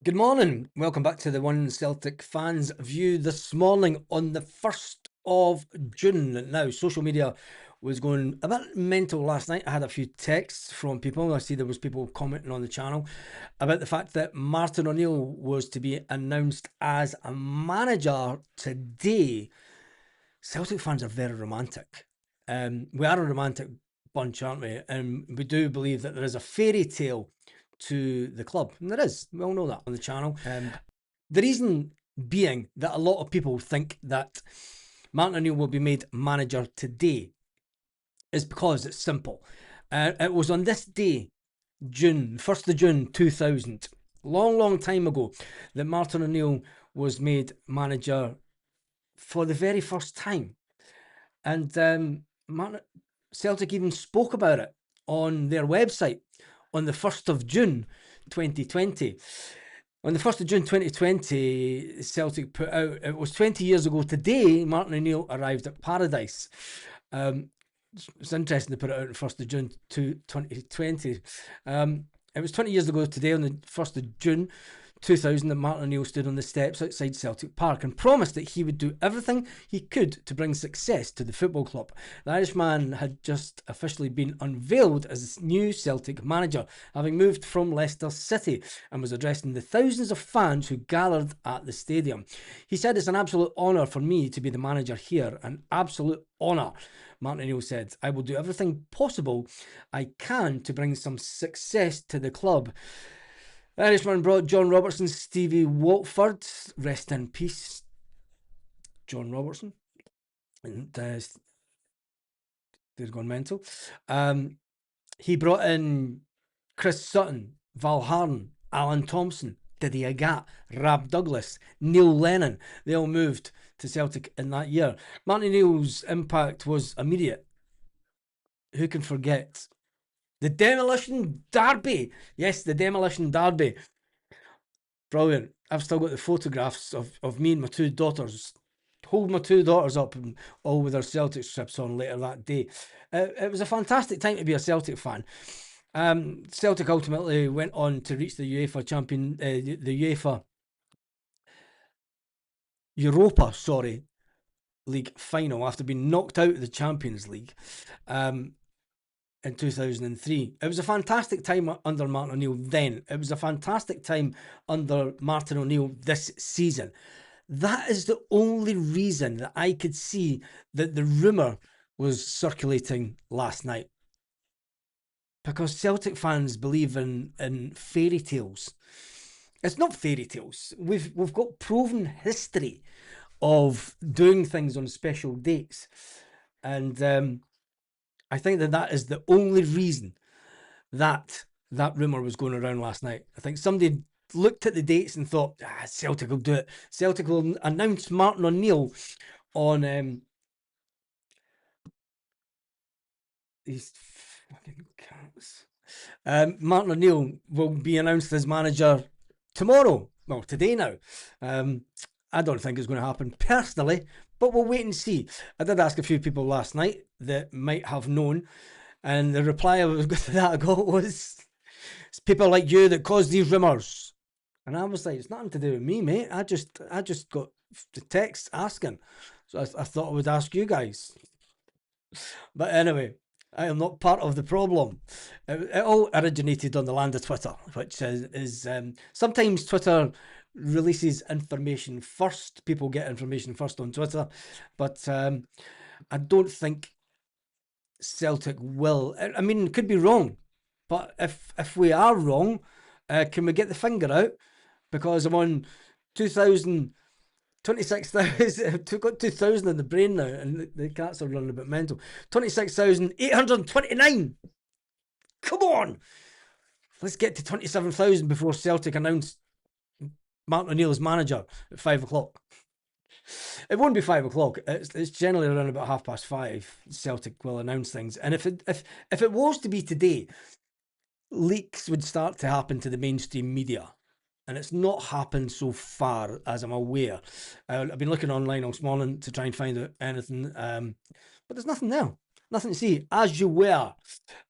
Good morning. Welcome back to the One Celtic Fans View this morning on the 1st of June. Now, social media was going a bit mental last night. I had a few texts from people. I see there was people commenting on the channel about the fact that Martin O'Neill was to be announced as a manager today. Celtic fans are very romantic. We are a romantic bunch, aren't we? And we do believe that there is a fairy tale to the club. And there is. We all know that on the channel. The reason being that a lot of people think that Martin O'Neill will be made manager today is because it's simple. It was on this day, June, 1st of June 2000, long time ago, that Martin O'Neill was made manager for the very first time. And Celtic even spoke about it on their website on the 1st of June 2020. On the 1st of June 2020, Celtic put out, it was 20 years ago today, Martin O'Neill arrived at Paradise. It's interesting to put it out on the 1st of June 2020. It was 20 years ago today, on the 1st of June 2000, that Martin O'Neill stood on the steps outside Celtic Park and promised that he would do everything he could to bring success to the football club. The Irishman had just officially been unveiled as new Celtic manager, having moved from Leicester City, and was addressing the thousands of fans who gathered at the stadium. He said, "It's an absolute honour for me to be the manager here, an absolute honour." Martin O'Neill said, "I will do everything possible I can to bring some success to the club." The Irishman brought John Robertson, Stevie Watford, rest in peace, John Robertson, and they're gone mental. He brought in Chris Sutton, Val Harden, Alan Thompson, Didi Agat, Rab Douglas, Neil Lennon. They all moved to Celtic in that year. Martin O'Neill's impact was immediate. Who can forget the Demolition Derby? Yes, the Demolition Derby. Brilliant. I've still got the photographs of me and my two daughters. Hold my two daughters up, and all with their Celtic strips on later that day. It was a fantastic time to be a Celtic fan. Celtic ultimately went on to reach the UEFA Europa, League final after being knocked out of the Champions League. In 2003. It was a fantastic time under Martin O'Neill then. It was a fantastic time under Martin O'Neill this season. That is the only reason that I could see that the rumour was circulating last night. Because Celtic fans believe in fairy tales. It's not fairy tales. We've got proven history of doing things on special dates. And I think that is the only reason that rumour was going around last night. I think somebody looked at the dates and thought, Celtic will do it. Celtic will announce Martin O'Neill on these fucking cats. Martin O'Neill will be announced as manager tomorrow. Well, today now. I don't think it's going to happen personally, but we'll wait and see. I did ask a few people last night that might have known, and the reply that I got was, "It's people like you that cause these rumours." And I was like, "It's nothing to do with me, mate. I just got the text asking, so I thought I would ask you guys." But anyway, I am not part of the problem. It all originated on the land of Twitter, which is sometimes Twitter releases information first. People get information first on Twitter, but I don't think Celtic will. I mean, it could be wrong, but if we are wrong, can we get the finger out? Because I'm on 2,000, 26,000. I've got 2,000 in the brain now, and the cats are running a bit mental. 26,829. Come on, let's get to 27,000 before Celtic announce Martin O'Neill as manager at 5 o'clock. It won't be 5 o'clock. It's generally around about 5:30. Celtic will announce things, and if it was to be today, leaks would start to happen to the mainstream media, and it's not happened so far as I'm aware. I've been looking online all morning to try and find out anything, but there's nothing there. Nothing to see, as you were.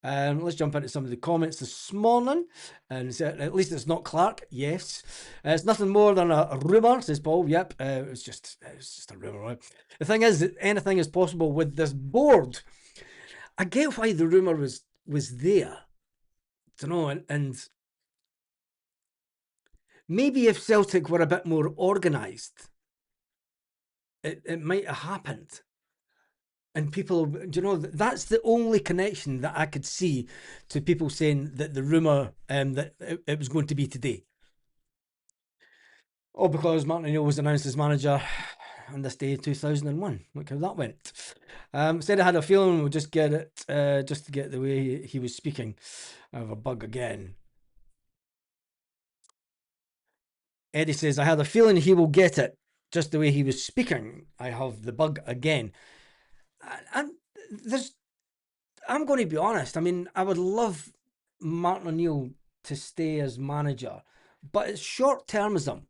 Let's jump into some of the comments this morning. And at least it's not Clark. Yes. It's nothing more than a rumour, says Paul. Yep. It's just a rumour. Right? The thing is that anything is possible with this board. I get why the rumour was there. Don't know, and maybe if Celtic were a bit more organised, it might have happened. And people, that's the only connection that I could see to people saying that the rumour that it was going to be today. Oh, because Martin O'Neill was announced as manager on this day 2001. Look how that went. Said I had a feeling we'll just get it, just to get the way he was speaking. I have a bug again. Eddie says, I had a feeling he will get it just the way he was speaking. I have the bug again. And I'm going to be honest. I mean, I would love Martin O'Neill to stay as manager, but it's short termism,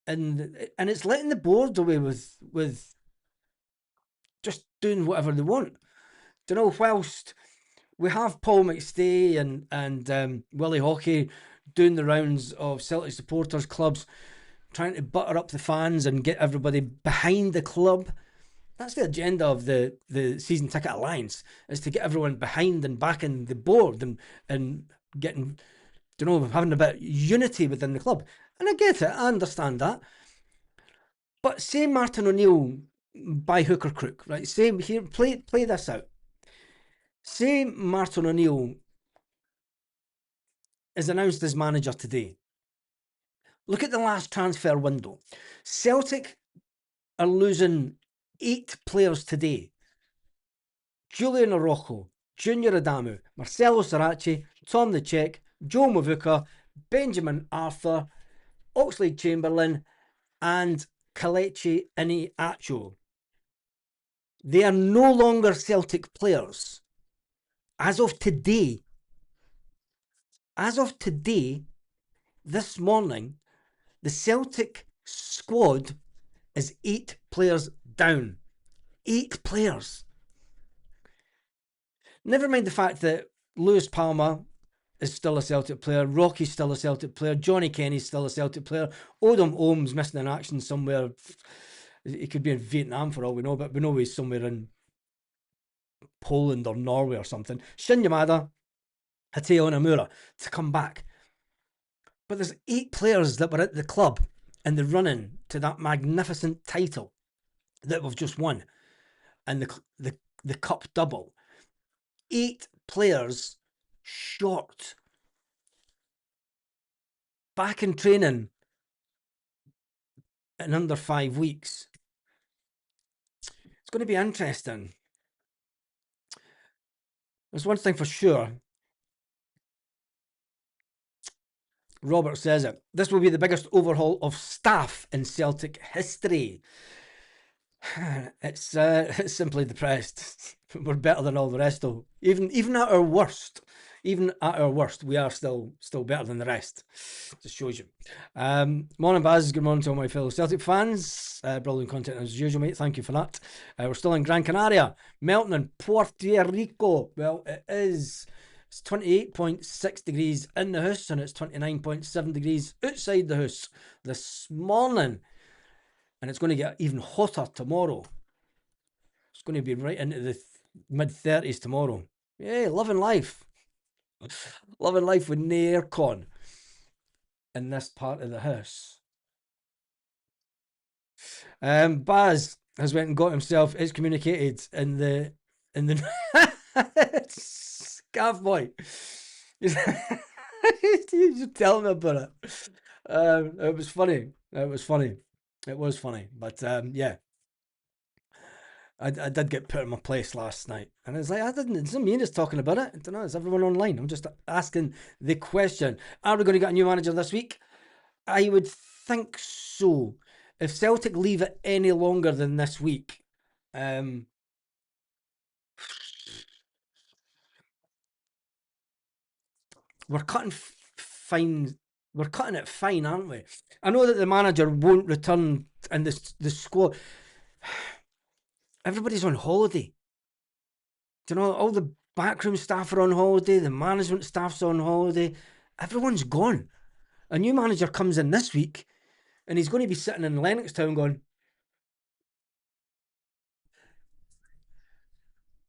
and it's letting the board away with just doing whatever they want. Whilst we have Paul McStay and Willie Hockey doing the rounds of Celtic supporters clubs, trying to butter up the fans and get everybody behind the club. That's the agenda of the Season Ticket Alliance, is to get everyone behind and backing the board and getting, having a bit of unity within the club. And I get it, I understand that. But say Martin O'Neill by hook or crook, right? Say here, play this out. Say Martin O'Neill is announced as manager today. Look at the last transfer window. Celtic are losing 8 players today. Julian Araujo, Junior Adamu, Marcelo Sarachi, Tom the Czech, Joe Mavuka, Benjamin Arthur, Oxlade Chamberlain, and Kelechi Iheanacho. They are no longer Celtic players. As of today, this morning, the Celtic squad is 8 players down. 8 players. Never mind the fact that Lewis Palmer is still a Celtic player, Rocky's still a Celtic player, Johnny Kenny's still a Celtic player, Odom Ohm's missing in action somewhere. He could be in Vietnam for all we know, but we know he's somewhere in Poland or Norway or something. Shin Yamada, Hateo Namura to come back. But there's 8 players that were at the club in the run-in to that magnificent title that we've just won, and the cup double. 8 players short. Back in training in under 5 weeks. It's going to be interesting. There's one thing for sure. Robert says it. This will be the biggest overhaul of staff in Celtic history. It's simply depressed. We're better than all the rest, though. Even at our worst, we are still better than the rest. Just shows you. Morning, Baz. Good morning to all my fellow Celtic fans. Brilliant content as usual, mate. Thank you for that. We're still in Gran Canaria, melting in Puerto Rico. Well, it is. It's 28.6 degrees in the house, and it's 29.7 degrees outside the house this morning. And it's going to get even hotter tomorrow. It's going to be right into the mid-30s tomorrow. Yeah, loving life. Loving life with no aircon in this part of the house. Baz has went and got himself excommunicated in the Scav boy. You tell me about it. It was funny. But yeah. I did get put in my place last night, and it's like, it's not me that's talking about it. I don't know, it's everyone online. I'm just asking the question. Are we going to get a new manager this week? I would think so. If Celtic leave it any longer than this week, we're cutting fine. We're cutting it fine, aren't we? I know that the manager won't return, and the squad. Everybody's on holiday. Do you know, all the backroom staff are on holiday, the management staff's on holiday, everyone's gone. A new manager comes in this week and he's going to be sitting in Lennoxtown going,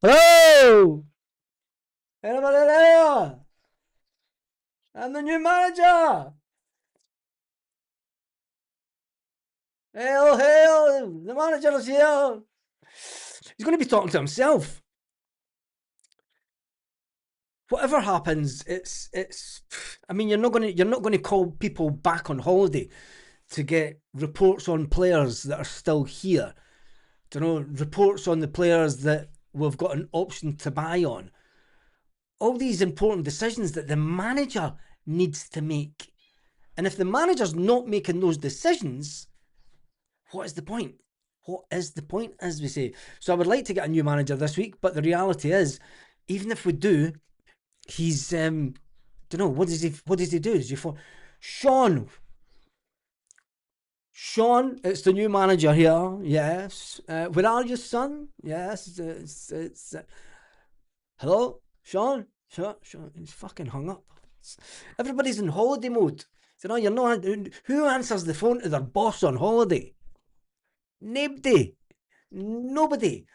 "Hello! Anybody there? I'm the new manager! Hail, hail! The manager's here!" He's going to be talking to himself. Whatever happens, it's. I mean, you're not going to call people back on holiday to get reports on players that are still here. Do you know, reports on the players that we've got an option to buy on. All these important decisions that the manager needs to make. And if the manager's not making those decisions, what is the point? What is the point, as we say? So I would like to get a new manager this week, but the reality is, even if we do, he's don't know, what does he do? Does he for Sean? Sean, it's the new manager here. Yes. Where are you, son? Yes. It's hello, Sean. Sean. He's fucking hung up. Everybody's in holiday mode. So now you're not. Who answers the phone to their boss on holiday? Nobody. Nobody.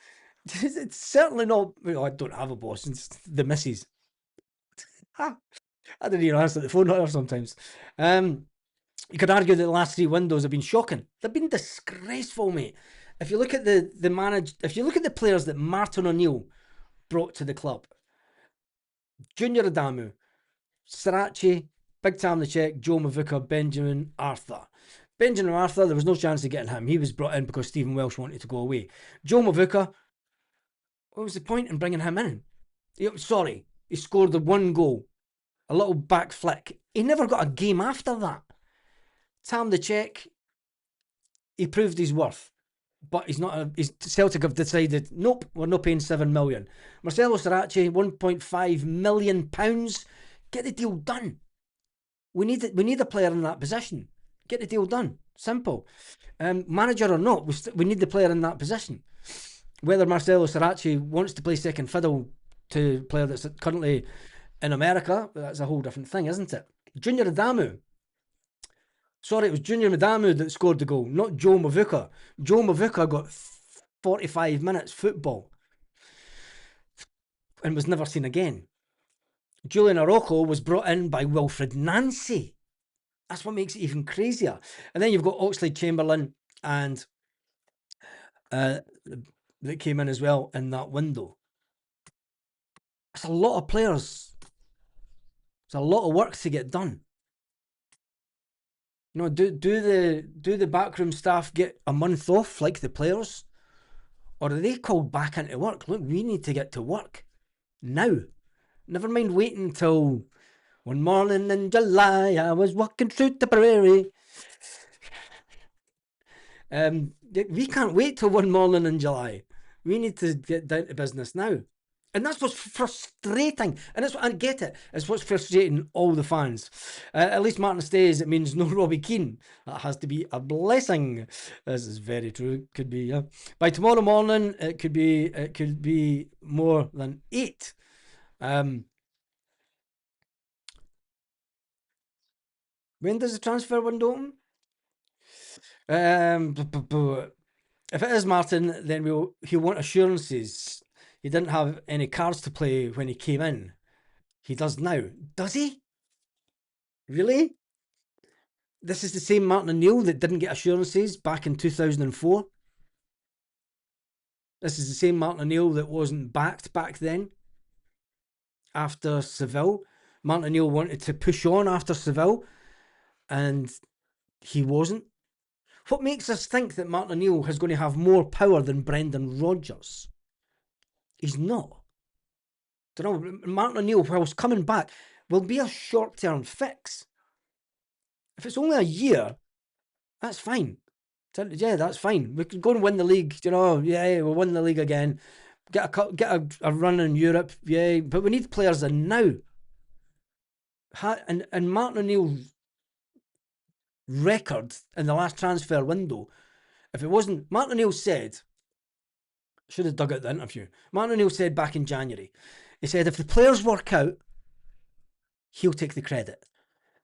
It's certainly not. Well, I don't have a boss. It's the missus. I don't even answer the phone to her sometimes. You could argue that the last three windows have been shocking. They've been disgraceful, mate. If you look at if you look at the players that Martin O'Neill brought to the club, Junior Adamu, Sriracha, Big Tam the Czech, Joe Mavuka, Benjamin Arthur. Benjamin Arthur, there was no chance of getting him. He was brought in because Stephen Welsh wanted to go away. Joe Mavuka, what was the point in bringing him in? Sorry, he scored the one goal, a little back flick. He never got a game after that. Tam the Czech, he proved his worth, but he's not. Celtic have decided, nope, we're not paying 7 million. Marcelo Sriracha, 1.5 million pounds. Get the deal done. We need a player in that position. Get the deal done. Simple. Manager or not, we need the player in that position. Whether Marcelo Sriracha wants to play second fiddle to a player that's currently in America, that's a whole different thing, isn't it? Junior Adamu. Sorry, it was Junior Adamu that scored the goal, not Joe Mavuka. Joe Mavuka got 45 minutes football and was never seen again. Julian Araujo was brought in by Wilfred Nancy. That's what makes it even crazier. And then you've got Oxlade-Chamberlain and that came in as well in that window. It's a lot of players. It's a lot of work to get done. You know, do the backroom staff get a month off like the players? Or are they called back into work? Look, we need to get to work now. Never mind waiting till one morning in July, I was walking through the prairie. We can't wait till one morning in July. We need to get down to business now. And that's what's frustrating. And that's what I get it. It's what's frustrating all the fans. At least Martin stays. It means no Robbie Keane. That has to be a blessing. This is very true. Could be, yeah. By tomorrow morning, it could be more than 8. When does the transfer window open? If it is Martin, then he'll want assurances. He didn't have any cards to play when he came in. He does now. Does he? Really? This is the same Martin O'Neill that didn't get assurances back in 2004. This is the same Martin O'Neill that wasn't backed back then after Seville. Martin O'Neill wanted to push on after Seville and he wasn't. What makes us think that Martin O'Neill is going to have more power than Brendan Rodgers? He's not. Don't know. Martin O'Neill, whilst coming back, will be a short-term fix. If it's only a year, that's fine. Yeah, that's fine. We could go and win the league. You know, yeah, we'll win the league again. Get a run in Europe. Yeah, but we need players in now. And Martin O'Neill's record in the last transfer window, if it wasn't, Martin O'Neill said, Should have dug out the interview. Martin O'Neill said back in January, he said, if the players work out, he'll take the credit.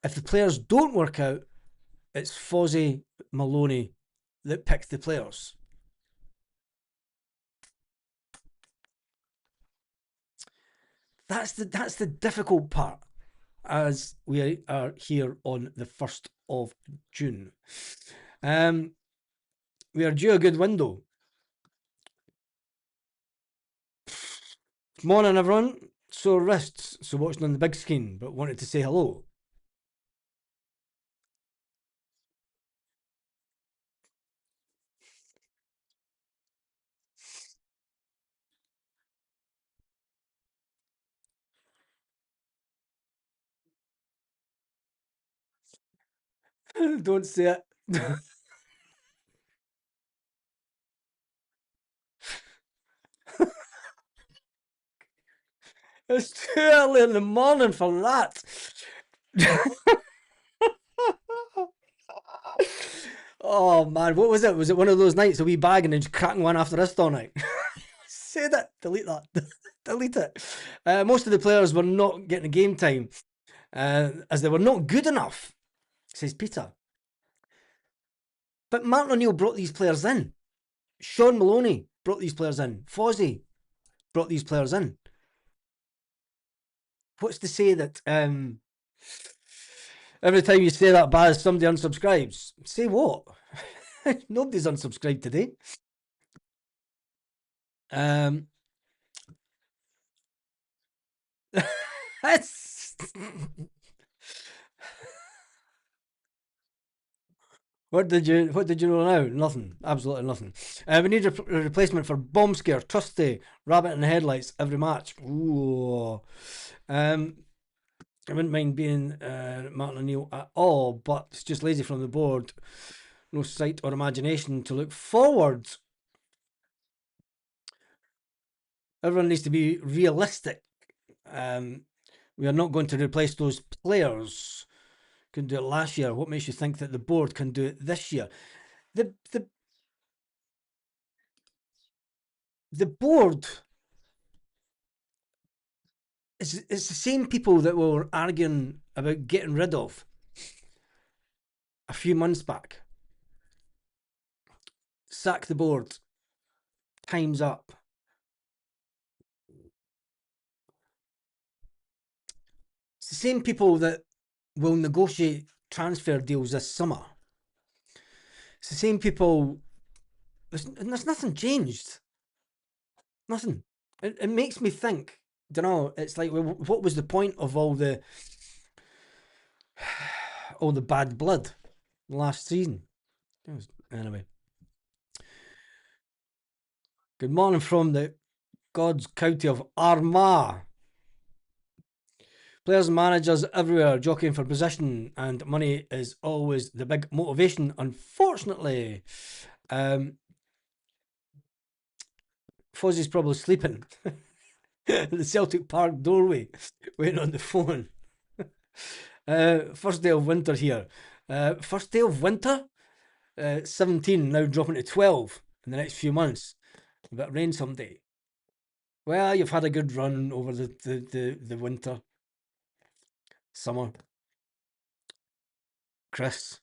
If the players don't work out, it's Fozzie Maloney that picked the players. That's the difficult part as we are here on the 1st of June. We are due a good window. Morning, everyone. Sore wrists, so watching on the big screen, but wanted to say hello. Don't say it. It's too early in the morning for that. Oh man, what was it? Was it one of those nights, a wee bag and then just cracking one after this all night? Say that. Delete that. Delete it. Most of the players were not getting game time as they were not good enough, says Peter. But Martin O'Neill brought these players in. Sean Maloney brought these players in. Fozzie brought these players in. What's to say that every time you say that, Baz, somebody unsubscribes? Say what? Nobody's unsubscribed today. What did you know now? Nothing. Absolutely nothing. We need a replacement for Bomb Scare, Trusty, Rabbit in the Headlights every match. Ooh. I wouldn't mind being Martin O'Neill at all, but it's just lazy from the board. No sight or imagination to look forward. Everyone needs to be realistic. We are not going to replace those players. Couldn't do it last year. What makes you think that the board can do it this year? The board it's the same people that we were arguing about getting rid of a few months back. Sack the board. Time's up. It's the same people that will negotiate transfer deals this summer. It's the same people. There's nothing changed. Nothing. It makes me think. Don't know. It's like, what was the point of all the bad blood last season? Anyway. Good morning from the God's county of Armagh. Players and managers everywhere jockeying for position, and money is always the big motivation, unfortunately. Fozzie's probably sleeping at the Celtic Park doorway, waiting on the phone. First day of winter here. First day of winter? 17, now dropping to 12 in the next few months. A bit of rain someday. Well, you've had a good run over the winter. Summer. Chris.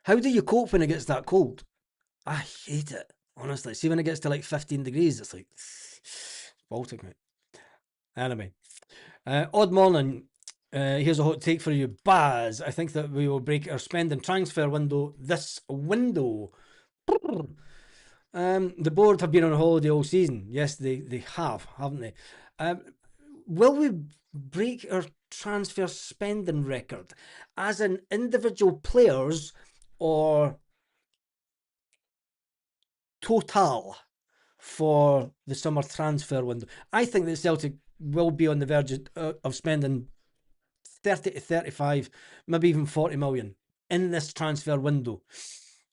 How do you cope when it gets that cold? I hate it, honestly. See, when it gets to like 15 degrees, it's like, it's Baltic, mate. Anyway. Odd morning. Here's a hot take for you, Baz. I think that we will break our spend and transfer window this window. The board have been on holiday all season. Yes, they have, haven't they? Will we break our transfer spending record as in individual players or total for the summer transfer window? I think that Celtic will be on the verge of spending 30 to 35, maybe even 40 million in this transfer window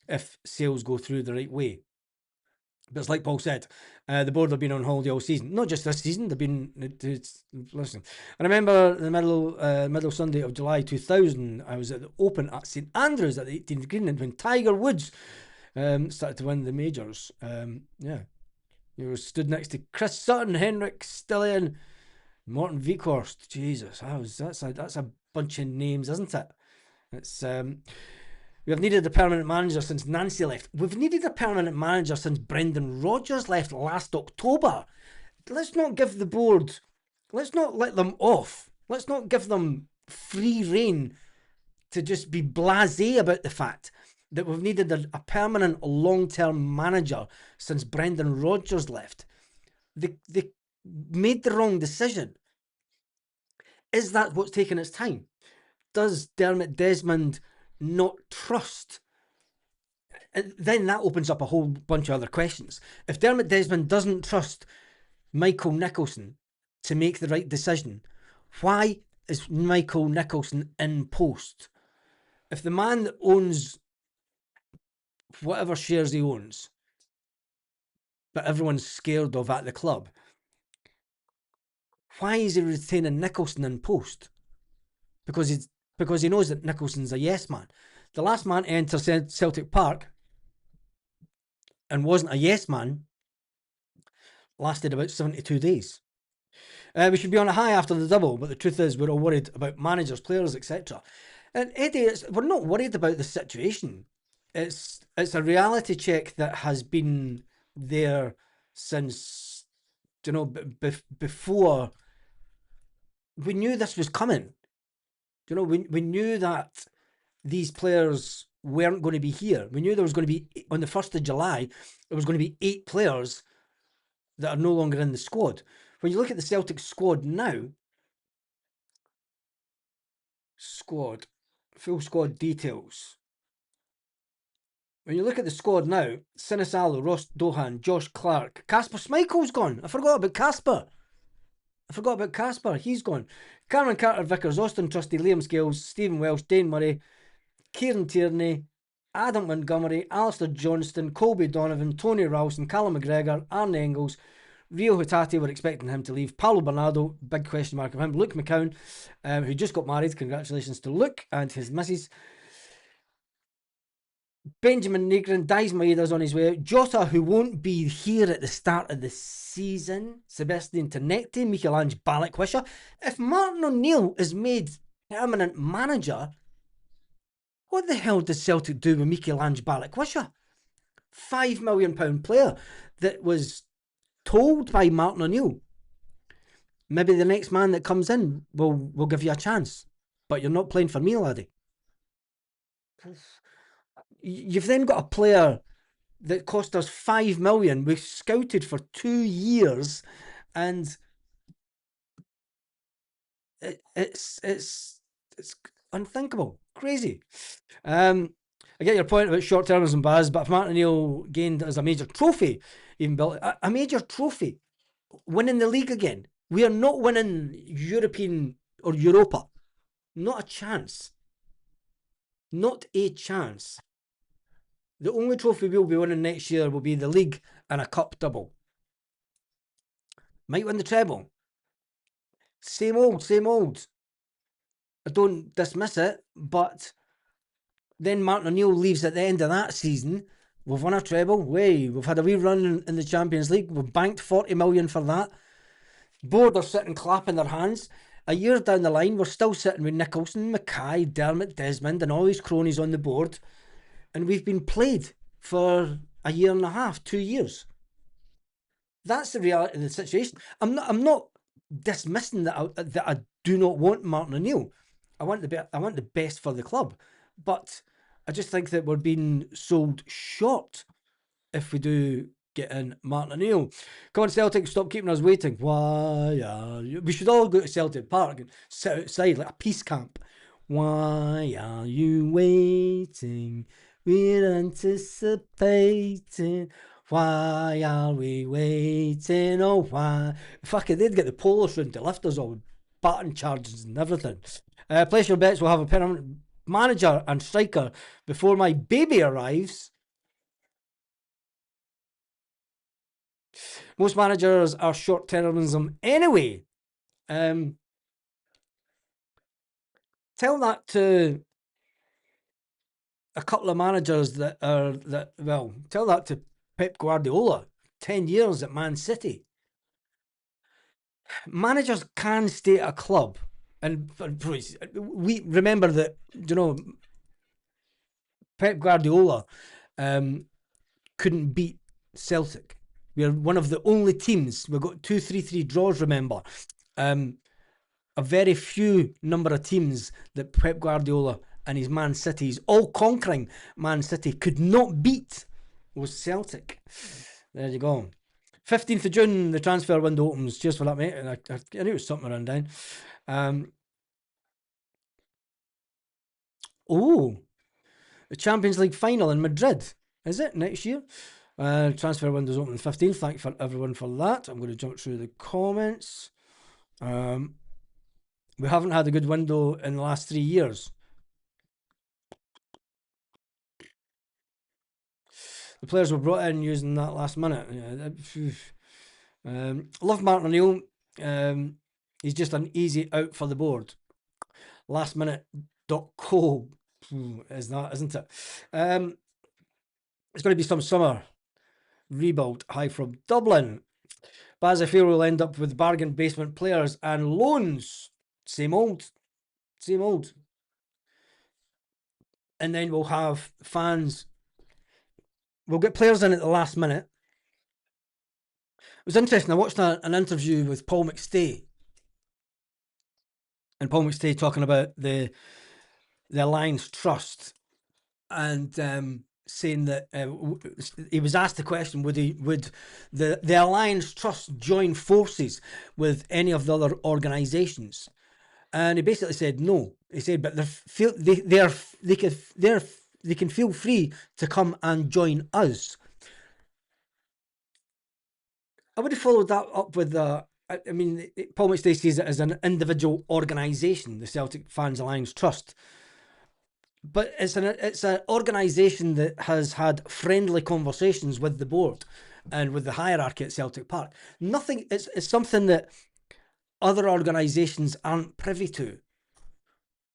if sales go through the right way. But it's like Paul said, the board have been on holiday all season. Not just this season, they've been... Listen, I remember the middle Sunday of July 2000, I was at the Open at St Andrews at the 18th green when Tiger Woods started to win the majors. Yeah, You stood next to Chris Sutton, Henrik Stillian, Morten Vikhorst. Jesus, that's a bunch of names, isn't it? It's we have needed a permanent manager since Nancy left. We've needed a permanent manager since Brendan Rodgers left last October. Let's not give the board, let's not let them off. Let's not give them free rein to just be blasé about the fact that we've needed a permanent long-term manager since Brendan Rodgers left. They made the wrong decision. Is that what's taking its time? Does Dermot Desmond not trust? And then that opens up a whole bunch of other questions. If Dermot Desmond doesn't trust Michael Nicholson to make the right decision, why is Michael Nicholson in post? If the man that owns whatever shares he owns, but everyone's scared of at the club, why is he retaining Nicholson in post? Because he knows that Nicholson's a yes man. The last man to enter Celtic Park and wasn't a yes man lasted about 72 days. We should be on a high after the double, but the truth is we're all worried about managers, players, etc. And Eddie, we're not worried about the situation. It's a reality check that has been there since, before we knew this was coming. We knew that these players weren't going to be here. We knew there was going to be, on the 1st of July, there was going to be 8 players that are no longer in the squad. When you look at the Celtic squad now, full squad details. When you look at the squad now, Sinisalo, Ross Dohan, Josh Clark, Kasper Schmeichel's gone. I forgot about Kasper. He's gone. Cameron Carter-Vickers, Austin Trusty, Liam Scales, Stephen Welsh, Dane Murray, Kieran Tierney, Adam Montgomery, Alistair Johnston, Colby Donovan, Tony Ralston, Callum McGregor, Arne Engels, Rio Hutati, we're expecting him to leave. Paulo Bernardo, big question mark of him. Luke McCown, who just got married. Congratulations to Luke and his missus. Benjamin Negrin, Dies Maeda's on his way out. Jota, who won't be here at the start of the season. Sebastian Tenecti, Michelangelo Balikwisha. If Martin O'Neill is made permanent manager, what the hell does Celtic do with Michelangelo Balikwisha? £5 million player that was told by Martin O'Neill, maybe the next man that comes in will give you a chance, but you're not playing for me, laddie. You've then got a player that cost us $5 million. We scouted for 2 years, and it's unthinkable, crazy. I get your point about short-termism, Baz, but if Martin O'Neill gained as a major trophy, even built a major trophy, winning the league again, we are not winning European or Europa. Not a chance. Not a chance. The only trophy we'll be winning next year will be the league and a cup double. Might win the treble. Same old. I don't dismiss it, but then Martin O'Neill leaves at the end of that season. We've won a treble. We've had a wee run in the Champions League. We've banked 40 million for that. Board are sitting clapping their hands. A year down the line, we're still sitting with Nicholson, Mackay, Dermot, Desmond, and all these cronies on the board, and we've been played for a year and a half, 2 years. That's the reality of the situation. I'm not dismissing that I do not want Martin O'Neill. I want the best for the club, but I just think that we're being sold short if we do get in Martin O'Neill. Come on, Celtic, stop keeping us waiting. Why are you? We should all go to Celtic Park and sit outside like a peace camp. Why are you waiting? We're anticipating. Why are we waiting? Oh, why? Fuck it, they'd get the police round to lift us all with baton charges and everything. Place your bets, we'll have a permanent manager and striker before my baby arrives. Most managers are short-termism anyway. Tell that to a couple of managers tell that to Pep Guardiola. 10 years at Man City. Managers can stay at a club, and we remember that, Pep Guardiola couldn't beat Celtic. We're one of the only teams. We've got 2-3-3 draws, remember. A very few number of teams that Pep Guardiola and his Man City's all-conquering Man City could not beat was Celtic. There you go. 15th of June, the transfer window opens. Cheers for that, mate. I knew it was something around down. The Champions League final in Madrid. Is it next year? Transfer window's open 15th. Thank you for everyone for that. I'm going to jump through the comments. We haven't had a good window in the last 3 years. The players were brought in using that last minute. Love Martin O'Neill. He's just an easy out for the board. Lastminute.co is that, isn't it? It's going to be some summer rebuild. Hi from Dublin. But as I feel we'll end up with bargain basement players and loans. Same old. And then we'll have fans. We'll get players in at the last minute. It was interesting. I watched an interview with Paul McStay. And Paul McStay talking about the Alliance Trust. And saying that he was asked the question, would the Alliance Trust join forces with any of the other organisations? And he basically said no. He said, but they can feel free to come and join us. I would have followed that up with Paul McStay sees it as an individual organisation, the Celtic Fans Alliance Trust. But it's an organisation that has had friendly conversations with the board and with the hierarchy at Celtic Park. It's something that other organisations aren't privy to.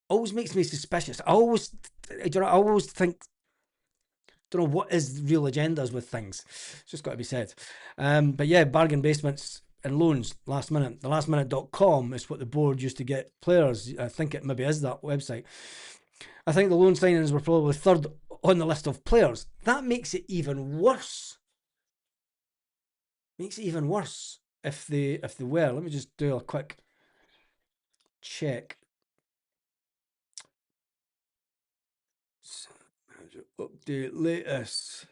Always makes me suspicious. I always think, don't know what is real agendas with things. It's just got to be said. But yeah, bargain basements and loans, last minute. The lastminute.com is what the board used to get players. I think it maybe is that website. I think the loan signings were probably third on the list of players. That makes it even worse. If they were. Let me just do a quick check. Update latest.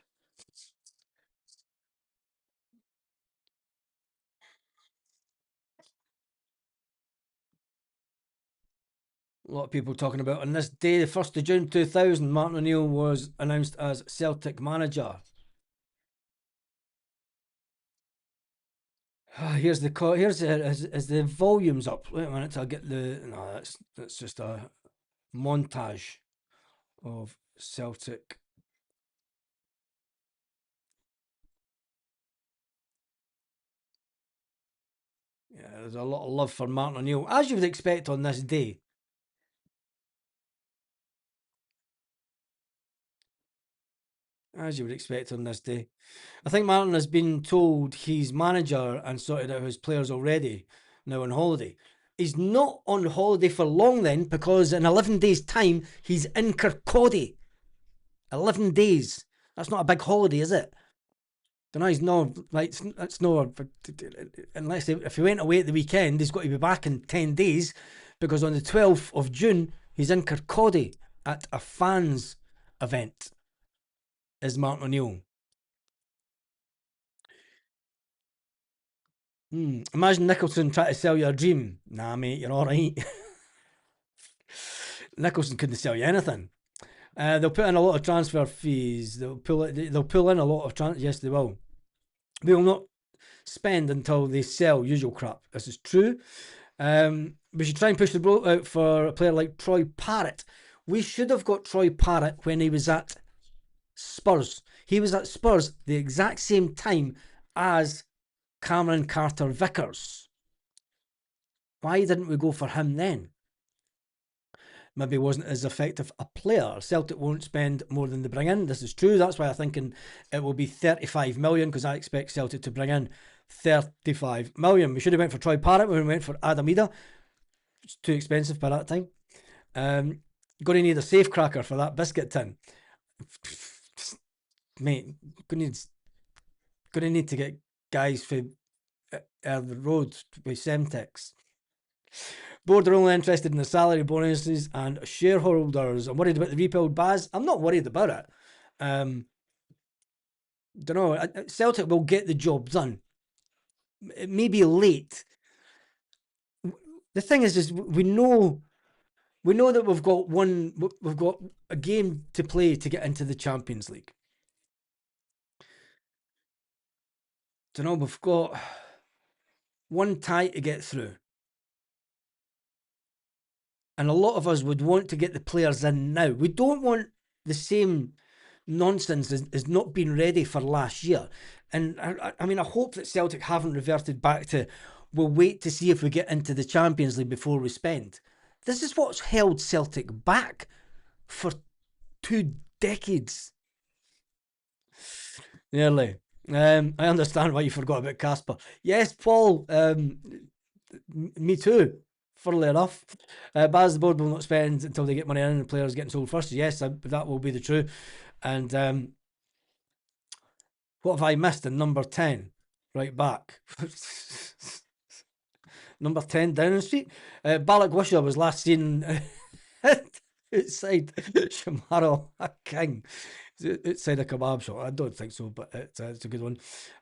A lot of people talking about on this day, the 1st of June 2000, Martin O'Neill was announced as Celtic manager. Here's the volumes up. Wait a minute till I get the. No, that's just a montage of Celtic. Yeah, there's a lot of love for Martin O'Neill, as you would expect on this day. As you would expect on this day. I think Martin has been told he's manager and sorted out his players already, now on holiday. He's not on holiday for long then, because in 11 days' time, he's in Kirkcaldy. 11 days. That's not a big holiday, is it? Don't know, he's no, like, it's no, unless if he went away at the weekend, he's got to be back in 10 days, because on the 12th of June, he's in Kirkcaldy at a fans event. Is Martin O'Neill. Imagine Nicholson trying to sell you a dream. Nah, mate, you're all right. Nicholson couldn't sell you anything. They'll put in a lot of transfer fees. They'll pull in a lot of yes, they will. They will not spend until they sell usual crap. This is true. We should try and push the boat out for a player like Troy Parrott. We should have got Troy Parrott when he was at Spurs. He was at Spurs the exact same time as Cameron Carter-Vickers. Why didn't we go for him then? maybe wasn't as effective a player. Celtic won't spend more than they bring in. This is true. That's why I'm thinking it will be 35 million, because I expect Celtic to bring in 35 million. We should have went for Troy Parrott when we went for Adam Ida. It's too expensive by that time. Going to need a safe cracker for that biscuit tin. Mate, going to need to get guys for the road with Semtex. Board are only interested in the salary bonuses and shareholders. I'm worried about the rebuild, Baz. I'm not worried about it. Don't know. Celtic will get the job done. It may be late. The thing is we know that we've got a game to play to get into the Champions League. Don't know. We've got one tie to get through. And a lot of us would want to get the players in now. We don't want the same nonsense as not being ready for last year. And I mean, I hope that Celtic haven't reverted back to, we'll wait to see if we get into the Champions League before we spend. This is what's held Celtic back for 2 decades. Nearly. I understand why you forgot about Casper. Yes, Paul. Me too. Funnily enough, Baz, the board will not spend until they get money in and the players getting sold first. Yes, that will be the true. And what have I missed in number 10? Right back. Number 10, Downing Street. Balak Wisha was last seen outside Shamaro King. Outside a kebab shop. I don't think so, but it's a good one.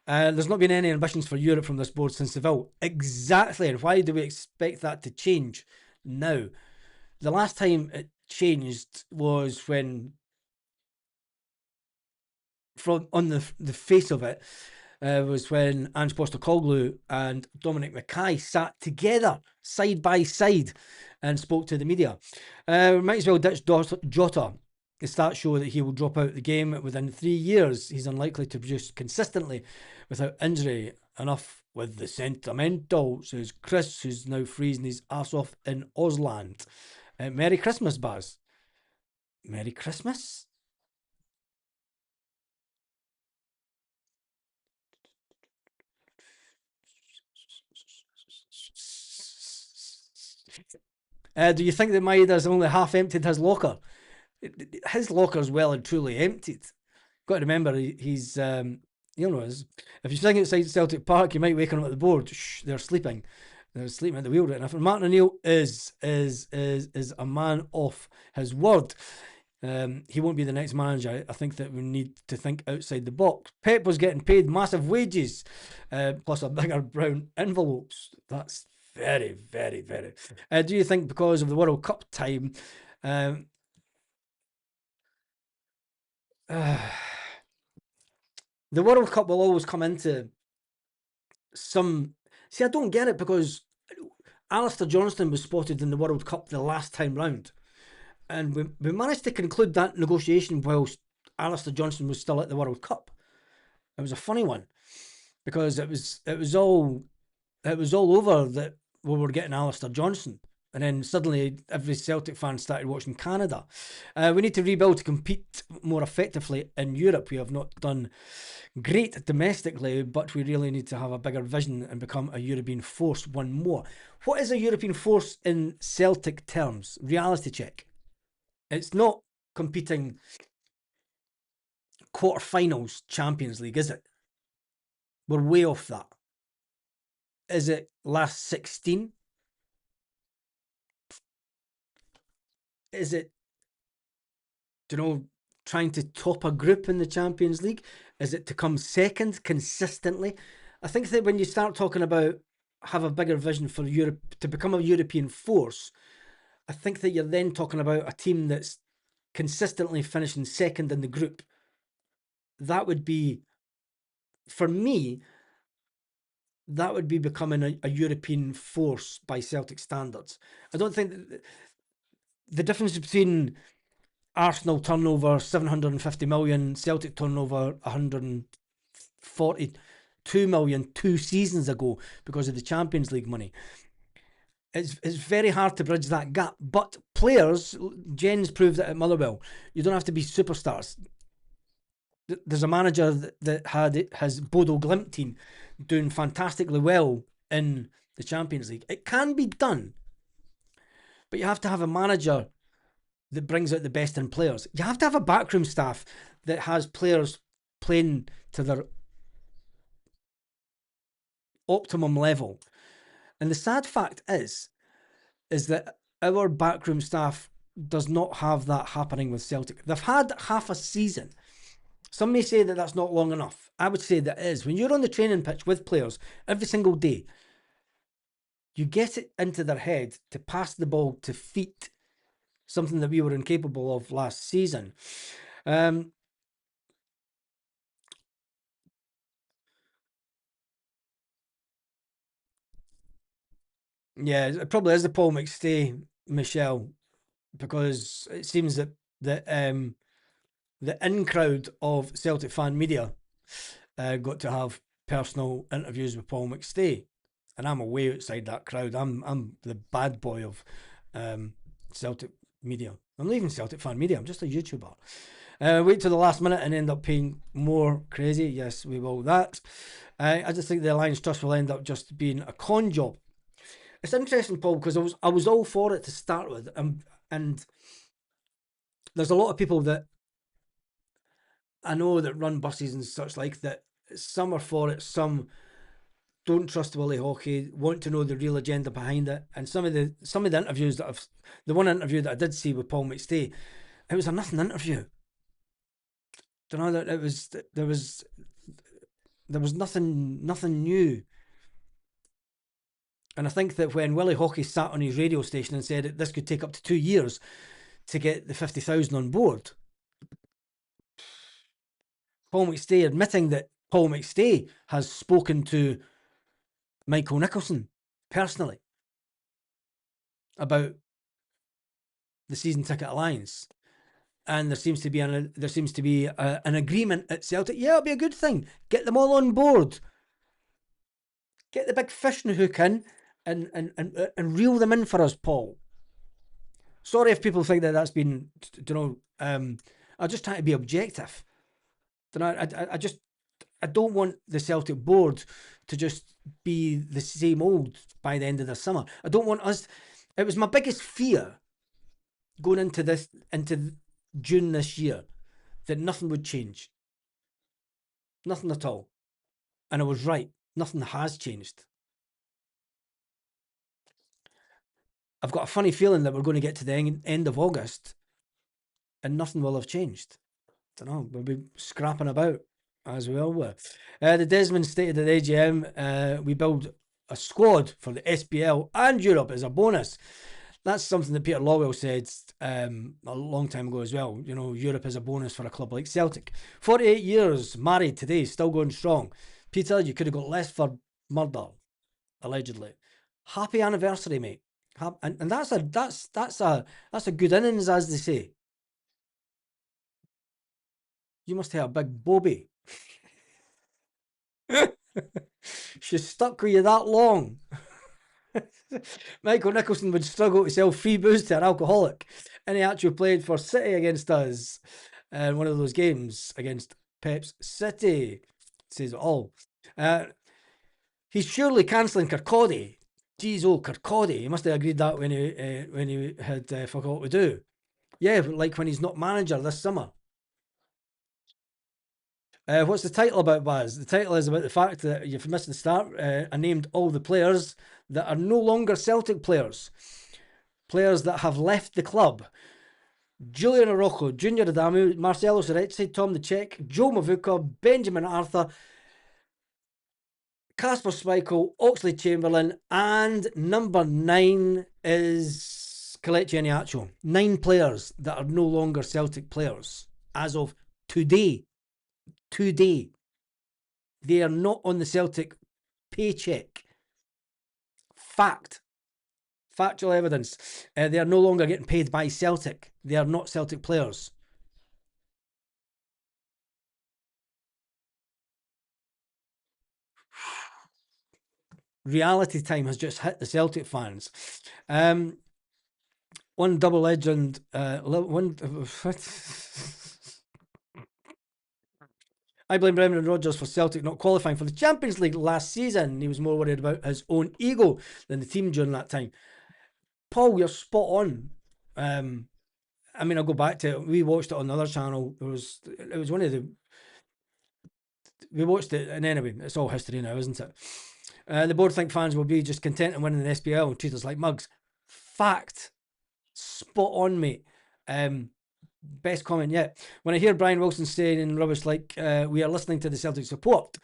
There's not been any ambitions for Europe from this board since Seville. Exactly. And why do we expect that to change now? The last time it changed was when, from on the face of it, was when Ange Postecoglou and Dominic Mackay sat together side by side and spoke to the media. We might as well ditch Jota. The stats show that he will drop out the game within 3 years. He's unlikely to produce consistently without injury. Enough with the sentimental, says Chris, who's now freezing his ass off in Ausland. Merry Christmas, Baz. Merry Christmas? Do you think that Maeda's only half emptied his locker? His locker's well and truly emptied. Got to remember, he's if you sing outside Celtic Park, you might wake him at the board. Shh, they're sleeping. They're sleeping at the wheel right enough. And Martin O'Neill is a man of his word. He won't be the next manager. I think that we need to think outside the box. Pep was getting paid massive wages, plus a bigger brown envelopes. That's very, very, very. Do you think because of the World Cup time, the World Cup will always come into some... See, I don't get it, because Alistair Johnston was spotted in the World Cup the last time round. And we managed to conclude that negotiation whilst Alistair Johnston was still at the World Cup. It was a funny one, because it was all over that we were getting Alistair Johnston. And then suddenly every Celtic fan started watching Canada. We need to rebuild to compete more effectively in Europe. We have not done great domestically, but we really need to have a bigger vision and become a European force one more. What is a European force in Celtic terms? Reality check. It's not competing quarterfinals Champions League, is it? We're way off that. Is it last 16? Is it, trying to top a group in the Champions League? Is it to come second consistently? I think that when you start talking about have a bigger vision for Europe, to become a European force, I think that you're then talking about a team that's consistently finishing second in the group. That would be, for me, that would be becoming a European force by Celtic standards. I don't think that the difference between Arsenal turnover 750 million, Celtic turnover 142 million 2 seasons ago because of the Champions League money. It's very hard to bridge that gap. But players, Jens proved it at Motherwell. You don't have to be superstars. There's a manager that has Bodo Glimt team doing fantastically well in the Champions League. It can be done, but you have to have a manager that brings out the best in players. You have to have a backroom staff that has players playing to their optimum level. And the sad fact is that our backroom staff does not have that happening with Celtic. They've had half a season. Some may say that that's not long enough. I would say that is. When you're on the training pitch with players every single day, you get it into their head to pass the ball to feet, something that we were incapable of last season. Yeah, it probably is the Paul McStay, Michelle, because it seems that the in crowd of Celtic fan media got to have personal interviews with Paul McStay, and I'm way outside that crowd. I'm the bad boy of Celtic media. I'm not even Celtic fan media. I'm just a YouTuber. Wait till the last minute and end up paying more crazy. Yes, we will that. I just think the Alliance Trust will end up just being a con job. It's interesting, Paul, because I was all for it to start with, and there's a lot of people that I know that run buses and such like that. Some are for it, some don't trust Willie Hockey, want to know the real agenda behind it. And some of the interviews that the one interview that I did see with Paul McStay, it was a nothing interview. Don't know that it was there was nothing new. And I think that when Willie Hockey sat on his radio station and said that this could take up to 2 years to get the 50,000 on board, Paul McStay admitting that Paul McStay has spoken to Michael Nicholson personally about the season ticket alliance, and there seems to be an agreement at Celtic. Yeah, it'll be a good thing. Get them all on board. Get the big fishing hook in, and reel them in for us, Paul. Sorry if people think that that's been, I'm just trying to be objective. I don't want the Celtic board to just be the same old by the end of the summer. I don't want us. It was my biggest fear going into June this year that nothing would change, nothing at all, and I was right. Nothing has changed. I've got a funny feeling that we're going to get to the end of August and nothing will have changed. I don't know. We'll be scrapping about as we all were. The Desmond stated at the AGM, we build a squad for the SPL and Europe as a bonus. That's something that Peter Lawwell said a long time ago as well. You know, Europe is a bonus for a club like Celtic. 48 years, married today, still going strong. Peter, you could have got less for murder, allegedly. Happy anniversary, mate. And that's a good innings, as they say. You must have a big bobby. She's stuck with you that long. Michael Nicholson would struggle to sell free booze to an alcoholic. And he actually played for City against us in one of those games against Pep's City. Says it all. He's surely cancelling Kirkcaldy. Geez, oh, Kirkcaldy. He must have agreed that when he had fuck all to do. Yeah, like when he's not manager this summer. What's the title about, Baz? The title is about the fact that you've missed the start. I named all the players that are no longer Celtic players. Players that have left the club. Julian Araujo, Junior Adamu, Marcelo Sorezzi, Tom the Czech, Joe Mavuka, Benjamin Arthur, Casper Schmeichel, Oxley Chamberlain, and number 9 is Kelechi Iheanacho. 9 players that are no longer Celtic players as of today. Today. They are not on the Celtic paycheck. Fact. Factual evidence. They are no longer getting paid by Celtic. They are not Celtic players. reality time has just hit the Celtic fans. One double legend, one. I blame Brendan Rodgers for Celtic not qualifying for the Champions League last season. He was more worried about his own ego than the team during that time. Paul, you're spot on. I mean, I'll go back to it. We watched it on the other channel. It was one of the. We watched it, and anyway, it's all history now, isn't it? The board think fans will be just content in winning the SPL and treat us like mugs. Fact. Spot on, mate. Best comment yet. When I hear Brian Wilson saying in rubbish like, we are listening to the Celtic support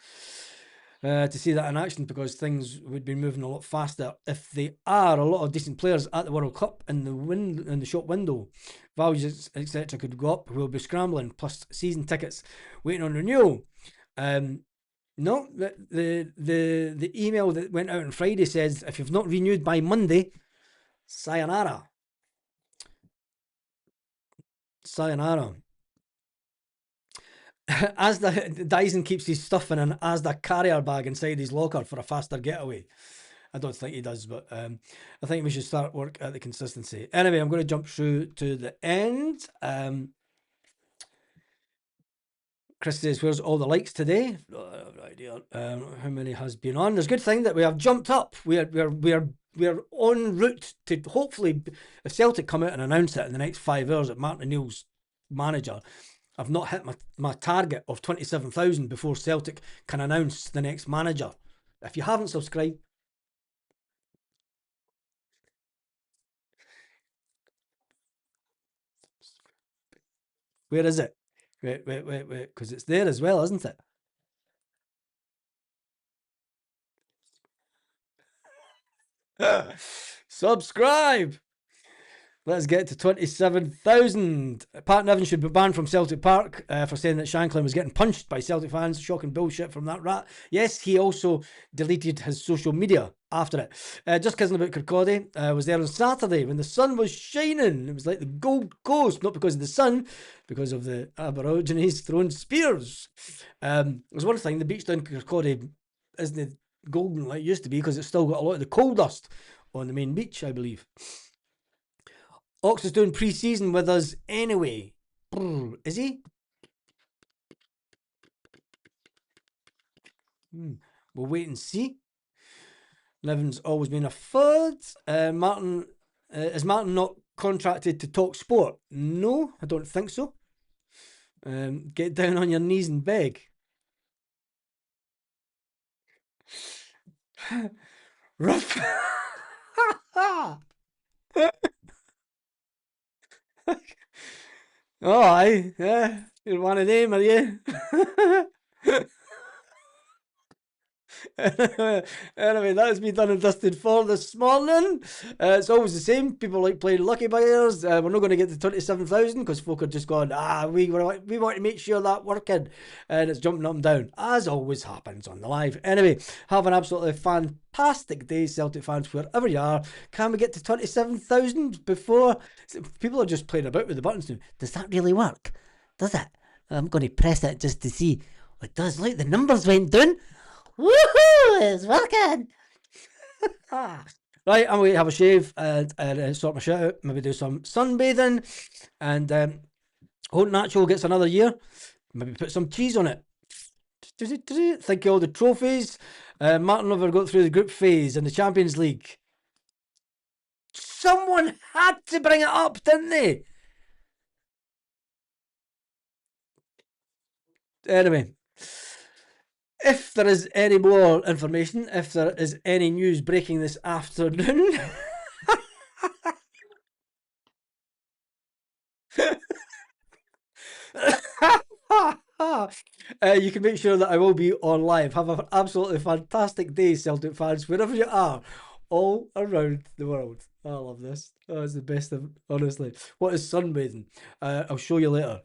to see that in action, because things would be moving a lot faster if they are a lot of decent players at the World Cup in the shop window. Values, etc. could go up. We'll be scrambling, plus season tickets waiting on renewal. No, the email that went out on Friday says if you've not renewed by Monday, sayonara. Sayonara. Asda Dyson keeps his stuff in an Asda carrier bag inside his locker for a faster getaway. I don't think he does, but I think we should start work at the consistency. Anyway, I'm going to jump through to the end. Chris says, "Where's all the likes today?" How many has been on? There's a good thing that we have jumped up. We're en route to hopefully, if Celtic come out and announce it in the next 5 hours that Martin O'Neill's manager, I've not hit my target of 27,000 before Celtic can announce the next manager. If you haven't subscribed, where is it? Wait, because it's there as well, isn't it? Subscribe! Let's get to 27,000. Pat Nevin should be banned from Celtic Park for saying that Shanklin was getting punched by Celtic fans. Shocking bullshit from that rat. Yes, he also deleted his social media after it. Just kidding about Kirkcaldy. Was there on Saturday when the sun was shining. It was like the Gold Coast, not because of the sun, because of the Aborigines throwing spears. There's one thing, the beach down Kirkcaldy isn't golden like it used to be because it's still got a lot of the coal dust on the main beach, I believe. Ox is doing pre-season with us anyway. Is he? We'll wait and see. Levin's always been a FUD. Martin, is Martin not contracted to talk sport? No, I don't think so. Get down on your knees and beg. Rough. Oh, aye, yeah, you're one of them, are you? Anyway, that has been done and dusted for this morning. It's always the same. People like playing lucky buyers. We're not going to get to 27,000 because folk are just going, we want to make sure that working, and it's jumping up and down, as always happens on the live. Anyway, have an absolutely fantastic day, Celtic fans, wherever you are. Can we get to 27,000 before? People are just playing about with the buttons now. Does that really work? Does it? I'm going to press it just to see. It does. Look, the numbers went down. Woohoo! It's working! Right, I'm going to have a shave and sort my shit out. Maybe do some sunbathing. And Hope Natural gets another year. Maybe put some cheese on it. Think of all the trophies. Martin never got through the group phase in the Champions League. Someone had to bring it up, didn't they? Anyway. If there is any more information, if there is any news breaking this afternoon, you can make sure that I will be on live. Have an absolutely fantastic day, Celtic fans, wherever you are, all around the world. I love this. Oh, it's the best of, honestly. What is sunbathing? I'll show you later.